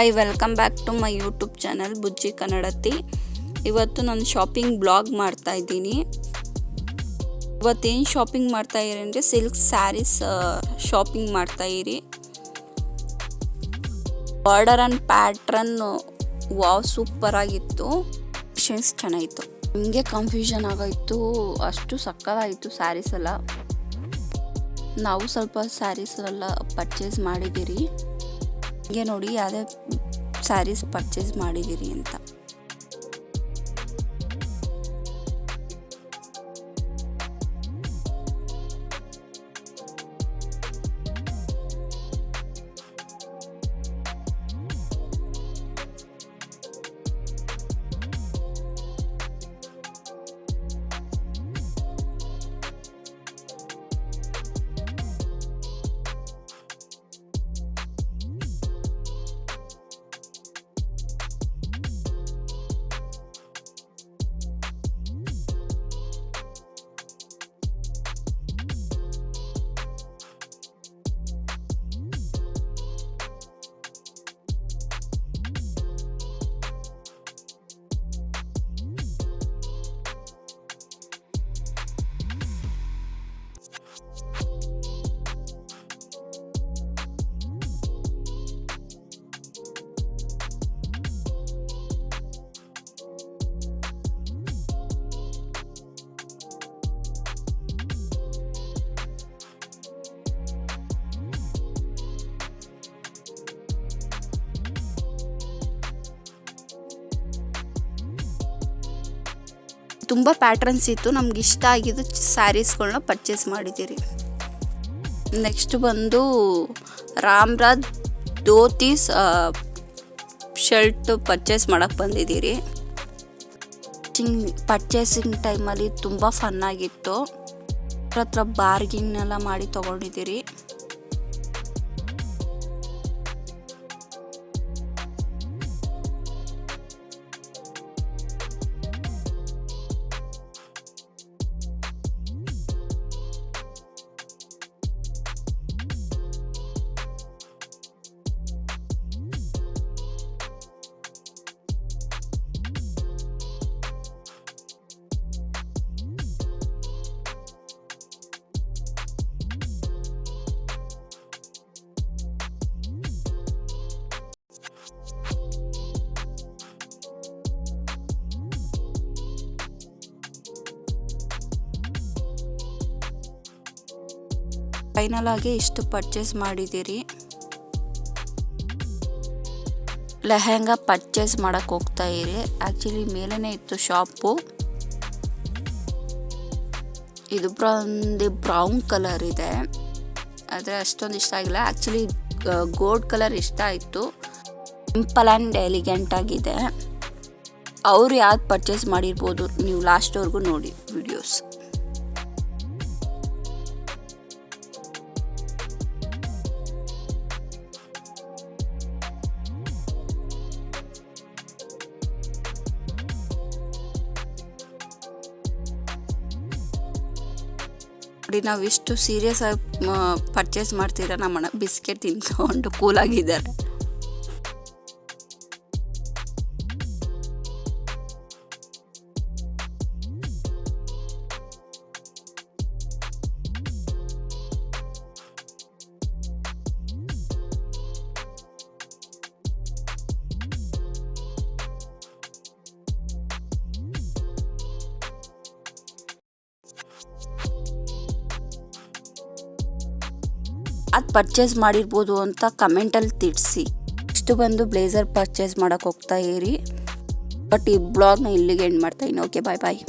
Hi, welcome back to my YouTube channel Bujji Kannadathi. ಇವತ್ತು ನಾನು shopping blog ಮಾಡ್ತಾ ಇದ್ದೀನಿ. ಇವತ್ತೇನು ಶಾಪಿಂಗ್ ಮಾಡ್ತಾ ಇರಿ ಅಂದರೆ ಸಿಲ್ಕ್ ಸ್ಯಾರೀಸ್ ಶಾಪಿಂಗ್ ಮಾಡ್ತಾ ಇರಿ. Border and pattern wow super ಆಗಿತ್ತು. ಕಲೆಕ್ಷನ್ಸ್ ಚೆನ್ನಾಗಿತ್ತು. ನಿಮಗೆ ಕನ್ಫ್ಯೂಷನ್ ಆಗೋಯ್ತು, ಅಷ್ಟು ಸಕ್ಕತ್ತಾಗಿತ್ತು ಸ್ಯಾರೀಸ್ ಎಲ್ಲ. ನಾವು ಸ್ವಲ್ಪ ಸ್ಯಾರೀಸ್ ಎಲ್ಲ ಪರ್ಚೇಸ್ ಮಾಡಿದ್ದೀರಿ. ಹೀಗೆ ನೋಡಿ ಯಾವುದೇ ಸ್ಯಾರೀಸ್ ಪರ್ಚೇಸ್ ಮಾಡಿದ್ದೀರಿ ಅಂತ. ತುಂಬ ಪ್ಯಾಟ್ರನ್ಸ್ ಇತ್ತು, ನಮ್ಗೆ ಇಷ್ಟ ಆಗಿದ್ದು ಸ್ಯಾರೀಸ್ಗಳನ್ನ ಪರ್ಚೇಸ್ ಮಾಡಿದ್ದೀರಿ. ನೆಕ್ಸ್ಟ್ ಬಂದು ರಾಮ್ರಾಜ್ ಧೋತೀಸ್ ಶರ್ಟ್ ಪರ್ಚೇಸ್ ಮಾಡೋಕ್ಕೆ ಬಂದಿದ್ದೀರಿ. ಪರ್ಚೇಸಿಂಗ್ ಟೈಮಲ್ಲಿ ತುಂಬ ಫನ್ ಆಗಿತ್ತು. ಹತ್ರ ಬಾರ್ಗಿಂಗ್ನೆಲ್ಲ ಮಾಡಿ ತೊಗೊಂಡಿದ್ದೀರಿ. ಫೈನಲ್ ಆಗಿ ಇಷ್ಟು ಪರ್ಚೇಸ್ ಮಾಡಿದ್ದೀರಿ. ಲೆಹೆಂಗಾ ಪರ್ಚೇಸ್ ಮಾಡಕ್ಕೆ ಹೋಗ್ತಾ ಇರಿ. ಆ್ಯಕ್ಚುಲಿ ಮೇಲೇ ಇತ್ತು ಶಾಪು. ಇದು ಬ್ರೌನ್ ಕಲರ್ ಇದೆ, ಆದರೆ ಅಷ್ಟೊಂದು ಇಷ್ಟ ಆಗಿಲ್ಲ. ಆ್ಯಕ್ಚುಲಿ ಗೋಲ್ಡ್ ಕಲರ್ ಇಷ್ಟ ಆಯಿತು. ಸಿಂಪಲ್ ಆ್ಯಂಡ್ ಎಲಿಗೆಂಟ್ ಆಗಿದೆ. ಅವರು ಯಾವ್ದು ಪರ್ಚೇಸ್ ಮಾಡಿರ್ಬೋದು, ನೀವು ಲಾಸ್ಟ್ವರೆಗೂ ನೋಡಿ ವಿಡಿಯೋಸ್. ನೋಡಿ, ನಾವು ಇಷ್ಟು ಸೀರಿಯಸ್ ಆಗಿ ಪರ್ಚೇಸ್ ಮಾಡ್ತೀರಾ. ನಮ್ಮಣ್ಣ ಬಿಸ್ಕೆಟ್ ತಿನ್ಕೊಂಡು ಕೂಲಾಗಿದ್ದಾರೆ. ಅದು ಪರ್ಚೇಸ್ ಮಾಡಿರ್ಬೋದು ಅಂತ ಕಮೆಂಟಲ್ಲಿ ತಿಳಿಸಿ. ಇಷ್ಟು ಬಂದು ಬ್ಲೇಸರ್ ಪರ್ಚೇಸ್ ಮಾಡೋಕ್ಕೆ ಹೋಗ್ತಾ ಇರಿ. ಬಟ್ ಈ ಬ್ಲಾಗ್ನ ಇಲ್ಲಿಗೆ ಎಂಡ್ ಮಾಡ್ತಾ ಇದ್ದೀನಿ. ಓಕೆ, ಬಾಯ್ ಬಾಯ್.